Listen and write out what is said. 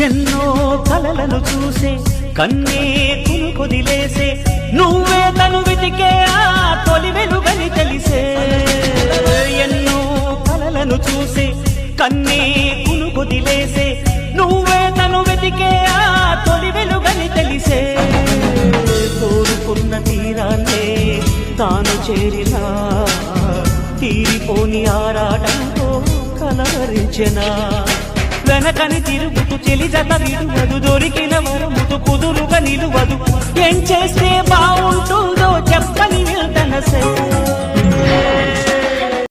ఎన్నో కలలను చూసే కన్నే కొదిలేసే నువ్వే తను వెతికే ఆ తొలి వెలుగని తెలిసే ఎన్నో కలలను చూసే కన్నే కొదిలేసే నువ్వే తను వెతికే ఆ తొలి వెలుగని తెలిసే కోరుకున్న తీరాన్నే తాను చేరినా తీరిపోని ఆరాటంతో కలవరించెనా వెనకని తిరుగుతూ చెలి జత విడువదు దొరికిన వరముతు కుదురుగా నిలువదు ఏం చేస్తే బాగుంటుందో చెప్పని వెళ్తనసే